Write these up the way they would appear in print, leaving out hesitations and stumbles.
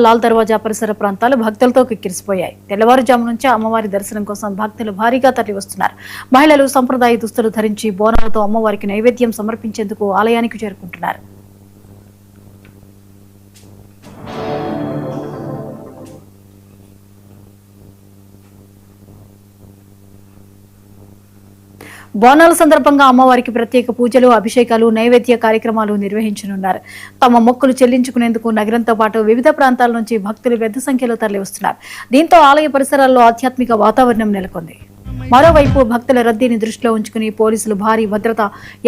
లాల్ దర్వాజా పరిసర ప్రాంతాలు భక్తులతో కిక్కిరిసిపోయాయి. తెల్లవారుజాము నుంచి అమ్మవారి దర్శనం కోసం భక్తులు భారీగా తరలివస్తున్నారు. మహిళలు సంప్రదాయ దుస్తులు ధరించి బోనాలతో అమ్మవారికి నైవేద్యం సమర్పించేందుకు ఆలయానికి చేరుకుంటున్నారు. బోనాల సందర్భంగా అమ్మవారికి ప్రత్యేక పూజలు, అభిషేకాలు, నైవేద్య కార్యక్రమాలు నిర్వహించనున్నారు. తమ మొక్కులు చెల్లించుకునేందుకు నగరంతో పాటు వివిధ ప్రాంతాల నుంచి భక్తులు పెద్ద సంఖ్యలో తరలివస్తున్నారు. దీంతో ఆలయ పరిసరాల్లో ఆధ్యాత్మిక వాతావరణం నెలకొంది. మరోవైపు భక్తుల రద్దీని దృష్టిలో ఉంచుకుని పోలీసులు భారీ భద్రత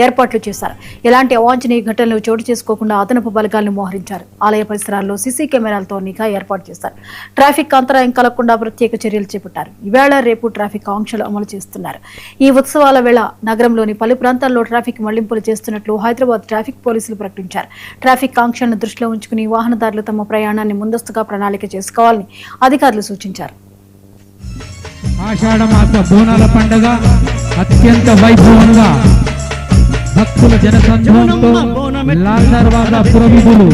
ఏర్పాట్లు చేశారు. ఎలాంటి అవాంఛనీయ ఘటనలు చోటు చేసుకోకుండా అదనపు బలగాలను మోహరించారు. ఆలయ పరిసరాల్లో సీసీ కెమెరాలతో నిఘా ఏర్పాటు చేశారు. ట్రాఫిక్ అంతరాయం కలగకుండా ప్రత్యేక చర్యలు చేపట్టారు. ఈవేళ రేపు ట్రాఫిక్ ఆంక్షలు అమలు చేస్తున్నారు. ఈ ఉత్సవాల వేళ నగరంలోని పలు ప్రాంతాల్లో ట్రాఫిక్ మళ్లింపులు చేస్తున్నట్లు హైదరాబాద్ ట్రాఫిక్ పోలీసులు ప్రకటించారు. ట్రాఫిక్ ఆంక్షలను దృష్టిలో ఉంచుకుని వాహనదారులు తమ ప్రయాణాన్ని ముందస్తుగా ప్రణాళిక చేసుకోవాలని అధికారులు సూచించారు. ఆషాఢ మాస బోనాల పండుగ అత్యంత వైభవంగా భక్తుల జనసంద్రంతో లాల్ దర్వాజా పురవీధులు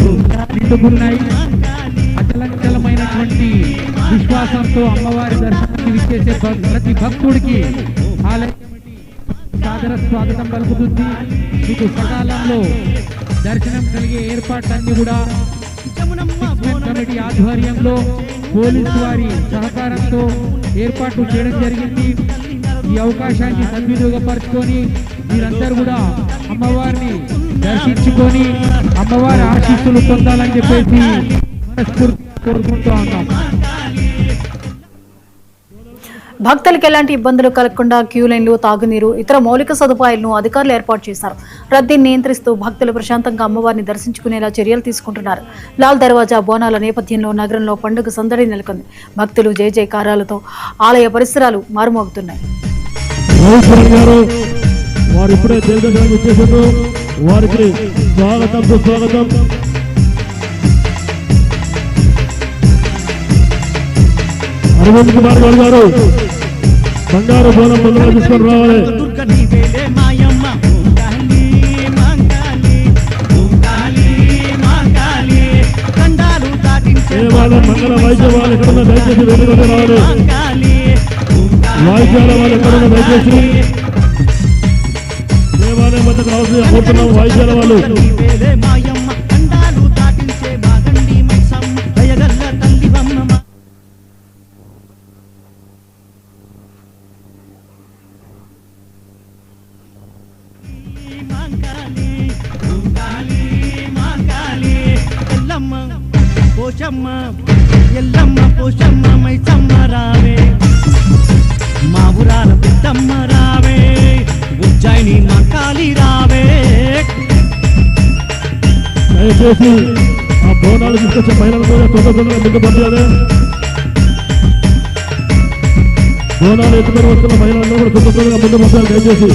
నిండుకున్నాయి. అచలంచలమైనటువంటి విశ్వాసంతో అమ్మవారి దర్శనానికి విచ్చేసే ప్రతి భక్తుడికి ఆలయం సాదర స్వాగతం పలుకుతుంది. మీకు సకాలంలో దర్శనం కలిగే ఏర్పాట్లన్నీ కూడా కమిటీ ఆధ్వర్యంలో పోలీసు వారి సహకారంతో ఏర్పాట్లు చేయడం జరిగింది. ఈ అవకాశాన్ని సద్వినియోగపరచుకొని మీరందరూ కూడా అమ్మవారిని దర్శించుకొని అమ్మవారి ఆశీస్సులు పొందాలని చెప్పేసి మనస్ఫూర్తిగా కోరుకుంటూ ఉన్నాం. భక్తులకు ఎలాంటి ఇబ్బందులు కలగకుండా క్యూ లైన్లు, తాగునీరు, ఇతర మౌలిక సదుపాయాలను అధికారులు ఏర్పాటు చేశారు. రద్దీని నియంత్రిస్తూ భక్తులు ప్రశాంతంగా అమ్మవారిని దర్శించుకునేలా చర్యలు తీసుకుంటున్నారు. లాల్ దర్వాజా బోనాల నేపథ్యంలో నగరంలో పండుగ సందడి నెలకొంది. భక్తులు జయ జయకారాలతో ఆలయ పరిసరాలు మారుమోగుతున్నాయి. అరవింద్ కుమార్ గౌడ్ గారు బంగారు బోనం ముందుగా తీసుకొని రావాలి. మంగళ వైద్య వాళ్ళు ఎక్కడున్న దయచేసి వెలుగుగా రావాలి. వాయిద్యాల వాళ్ళు ఎక్కడున్న దయచేసి దేవాలయం వద్దకు రావాల్సి కోరుతున్నాం. వాయిద్యాల వాళ్ళు పోషమ్మ ఎల్లమ్మ పోషమ్మ మైసమ్మ రావే, మా ఊరాల పెద్దమ్మ రావే, ఉజ్జయిని మా కాళీ రావే. దయచేసి ఆ బోనాలు తీసుకొచ్చే మహిళలు కూడా తొందరగా ముందు పంపించాలి. బోనాలు ఎత్తుకొని వస్తున్న మహిళలందరూ కూడా తొందరగా ముందు పంపాలి. దయచేసి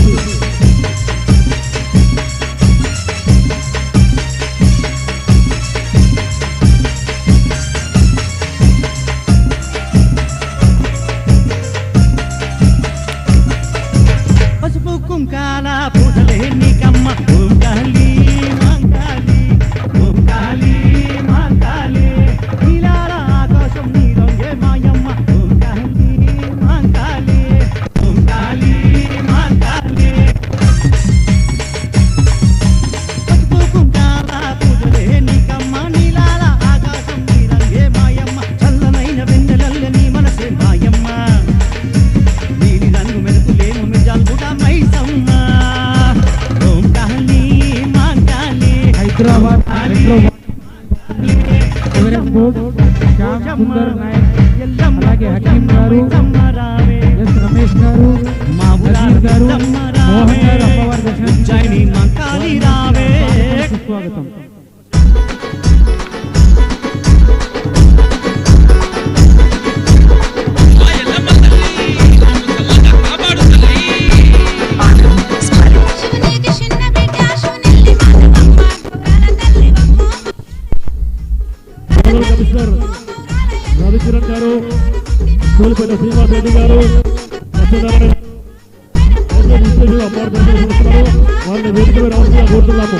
కుంకాల పూజలే నీకమ్మ ఓం కాళీ మంకాళీ, ఓం కాళీ మంకాళీ, నీలాల ఆకాశం నీరంగే మాయమ్మ ఓం కాళీ మంకాళీ, ఓం కాళీ మంకాళీ. పసుపు కుంకాల పూజలే నీకమ్మ, నీలాల ఆకాశం నీరంగే మాయమ్మ, చల్లనైన వెన్నెలల్ల నీ మనసే మాయమ్మ, నీలి రంగు మెరుపులేమో మిజాల్ కూడా మైసమ్మ ఓం కాళీ మంకాళీ. హైదరాబాద్ శ్యామ్ సుందర్ నాయక్, అలాగే హకీం గారు, ఎస్ రమేష్ గారు, నజీర్ గారు, మోహన్ గారు అమ్మవారి దర్శనం మంకాళీ రావే. స్వాగతం. కమిషనర్ రవికిరణ్ గారు, సూలిపేట శ్రీనివాస్ రెడ్డి గారు, సత్యనారాయణ అమ్మవారి దర్శనం వారిని వేదిక మీద రావాల్సిందిగా కోరుతున్నాము.